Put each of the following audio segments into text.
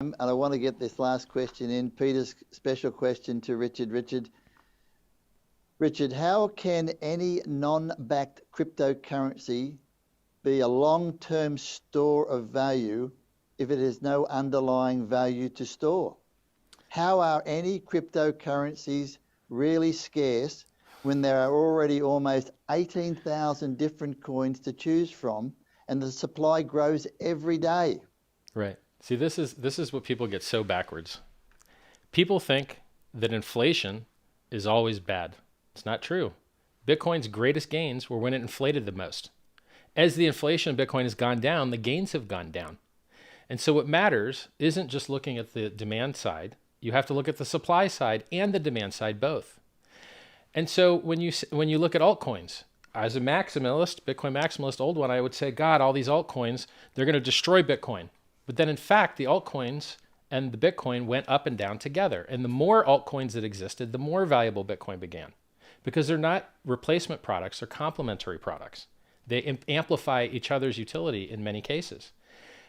And I want to get this last question in. Peter's special question to Richard. Richard, how can any non-backed cryptocurrency be a long-term store of value if it has no underlying value to store? How are any cryptocurrencies really scarce when there are already almost 18,000 different coins to choose from and the supply grows every day? Right. See, this is what people get so backwards. People think that inflation is always bad. It's not true. Bitcoin's greatest gains were when it inflated the most. As the inflation of Bitcoin has gone down, the gains have gone down. And so what matters isn't just looking at the demand side. You have to look at the supply side and the demand side both. And so when you look at altcoins, as a maximalist, Bitcoin maximalist, old one, I would say, God, all these altcoins, they're going to destroy Bitcoin. But then in fact, the altcoins and the Bitcoin went up and down together. And the more altcoins that existed, the more valuable Bitcoin began. Because they're not replacement products, they're complementary products. They amplify each other's utility in many cases.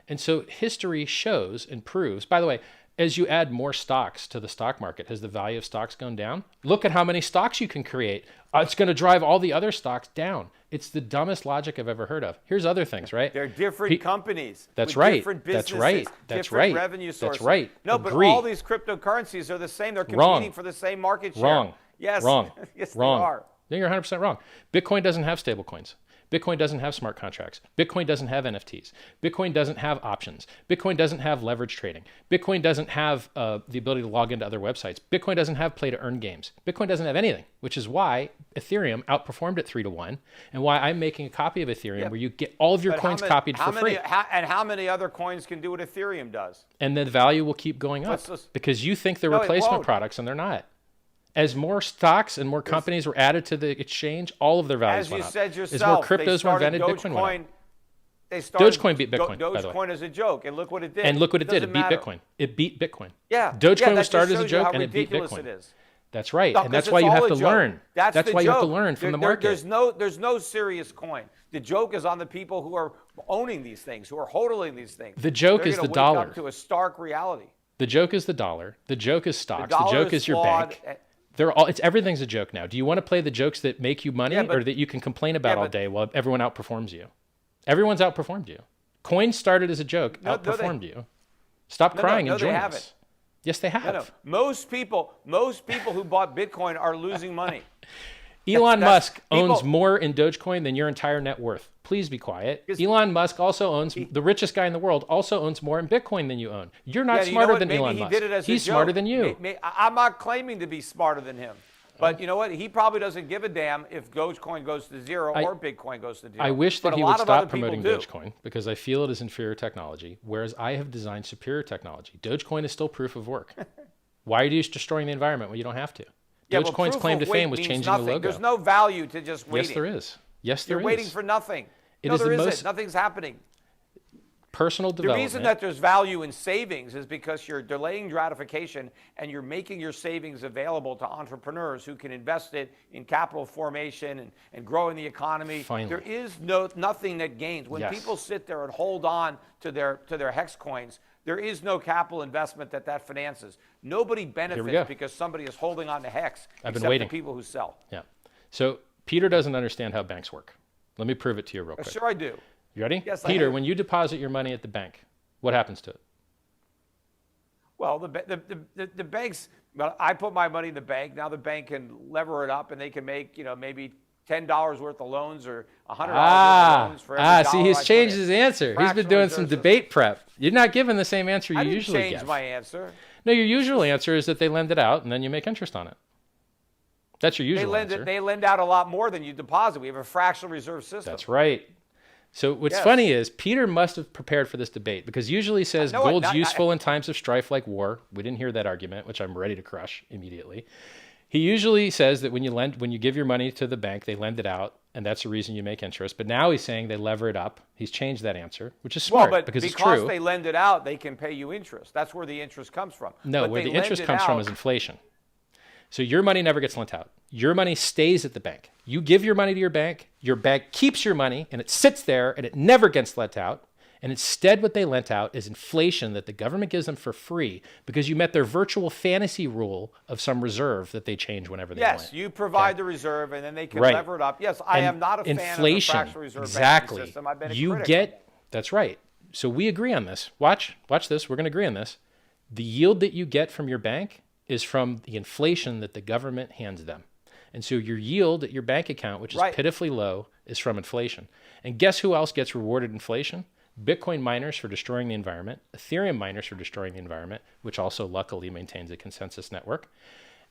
And so history shows and proves, by the way, as you add more stocks to the stock market, has the value of stocks gone down? Look at how many stocks you can create. It's going to drive all the other stocks down. It's the dumbest logic I've ever heard of. Here's other things, right? They're different companies. That's with right. Different businesses, That's right. That's different right. revenue sources. That's right. No, Agree. but all these cryptocurrencies are the same. They're competing Wrong. for the same market share. Wrong. Yes. Wrong. Yes, Wrong. they are. No, you're 100% wrong. Bitcoin doesn't have stable coins. Bitcoin doesn't have smart contracts. Bitcoin doesn't have NFTs. Bitcoin doesn't have options. Bitcoin doesn't have leverage trading. Bitcoin doesn't have the ability to log into other websites. Bitcoin doesn't have play to earn games. Bitcoin doesn't have anything, which is why Ethereum outperformed at 3-1 and why I'm making a copy of Ethereum where you get all of your coins copied for free. And how many other coins can do what Ethereum does? And the value will keep going up because you think they're replacement products and they're not. As more stocks and more companies were added to the exchange, all of their values went up. As you said yourself, as more cryptos were invented, Bitcoin went up. Dogecoin beat Bitcoin, by the way. Dogecoin is a joke, and look what it did. And look what it did. It beat Bitcoin. It beat Bitcoin. Yeah. Dogecoin was started as a shows you joke, how and it beat ridiculous Bitcoin. it is. That's right. No, and that's 'cause why it's you have all to a joke. learn. That's why you have to joke. learn from the market. There's no serious coin. The joke is on the people who are owning these things, who are hodling these things. The joke is the dollar. They're going to wake up to a stark reality. The joke is the dollar. The joke is stocks. The joke is your flawed. bank. Everything's a joke now. Do you want to play the jokes that make you money or that you can complain about all day while everyone outperforms you? Everyone's outperformed you. Coins started as a joke, outperformed you. Stop crying and join us. Yes, they have. No. Most people who bought Bitcoin are losing money. Elon Musk owns more in Dogecoin than your entire net worth. Please be quiet. Elon Musk also owns, the richest guy in the world, also owns more in Bitcoin than you own. You're not smarter than Elon Musk. He's smarter than you. I'm not claiming to be smarter than him. But you know what? He probably doesn't give a damn if Dogecoin goes to zero or Bitcoin goes to zero. I wish that he would stop promoting Dogecoin because I feel it is inferior technology, whereas I have designed superior technology. Dogecoin is still proof of work. Why are you destroying the environment when you don't have to? Dogecoin's claim to fame was changing the logo. There's no value to just waiting. Yes, there is. Yes, there is. You're waiting for nothing. No, there isn't. Nothing's happening. Personal development. The reason that there's value in savings is because you're delaying gratification and you're making your savings available to entrepreneurs who can invest it in capital formation and growing the economy. Finally. There is nothing that gains. When people sit there and hold on to their hex coins, there is no capital investment that finances. Nobody benefits because somebody is holding on to hex except the people who sell. Yeah. So Peter doesn't understand how banks work. Let me prove it to you real quick. Sure I do. You ready? Yes, Peter, when you deposit your money at the bank, what happens to it? Well, the banks, well, I put my money in the bank. Now the bank can lever it up and they can make, maybe $10 worth of loans or $100 worth of loans for every dollar. See, he's changed his answer. He's been doing some debate prep. You're not giving the same answer you usually give. I didn't change my answer. No, your usual answer is that they lend it out and then you make interest on it. That's your usual answer. They lend out a lot more than you deposit. We have a fractional reserve system. That's right. So what's funny is Peter must have prepared for this debate because usually he says gold's useful in times of strife like war. We didn't hear that argument, which I'm ready to crush immediately. He usually says that when you give your money to the bank, they lend it out, and that's the reason you make interest. But now he's saying they lever it up. He's changed that answer, which is smart because it's true. Because they lend it out, they can pay you interest. That's where the interest comes from. No, where the interest comes from is inflation. So your money never gets lent out. Your money stays at the bank. You give your money to your bank keeps your money, and it sits there, and it never gets lent out. And instead, what they lent out is inflation that the government gives them for free because you met their virtual fantasy rule of some reserve that they change whenever they want. Yes, you provide the reserve, and then they can lever it up. Yes, I am not a fan of the fractional reserve banking system. I've been a critic. That's right. So we agree on this. Watch this. We're going to agree on this. The yield that you get from your bank is from the inflation that the government hands them. And so your yield at your bank account, which is pitifully low, is from inflation. And guess who else gets rewarded inflation? Bitcoin miners for destroying the environment, Ethereum miners for destroying the environment, which also luckily maintains a consensus network,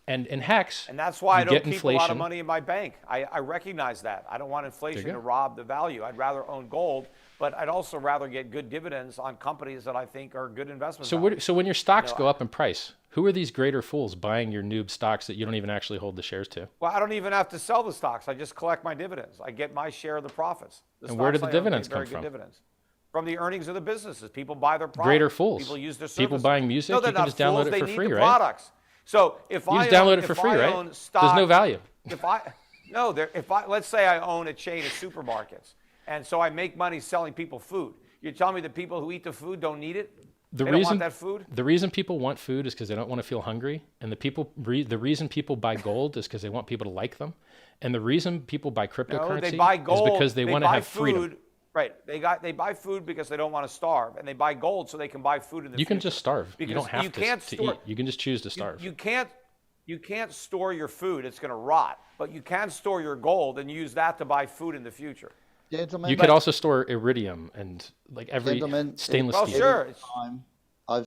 and Hex. And that's why I don't keep a lot of money in my bank. I recognize that. I don't want inflation to rob the value. I'd rather own gold, but I'd also rather get good dividends on companies that I think are good investments. So when your stocks go up in price, who are these greater fools buying your noob stocks that you don't even actually hold the shares to? Well, I don't even have to sell the stocks. I just collect my dividends. I get my share of the profits. And where do the dividends come from? From the earnings of the businesses. People buy their products. Greater fools. People use their services. People buying music, you can just download it for free, right? Products. So if you just download it for free, right? There's no value. Let's say I own a chain of supermarkets, and so I make money selling people food. You're telling me the people who eat the food don't need it? They don't want that food? The reason people want food is because they don't want to feel hungry, and the reason people buy gold is because they want people to like them, and the reason people buy cryptocurrency is because they want to have freedom. Right. They buy food because they don't want to starve, and they buy gold so they can buy food in the future. You can just starve. You don't have to eat. You can just choose to starve. You can't store your food. It's going to rot. But you can store your gold and use that to buy food in the future. Gentlemen, you could also store iridium and like every stainless steel. Sure.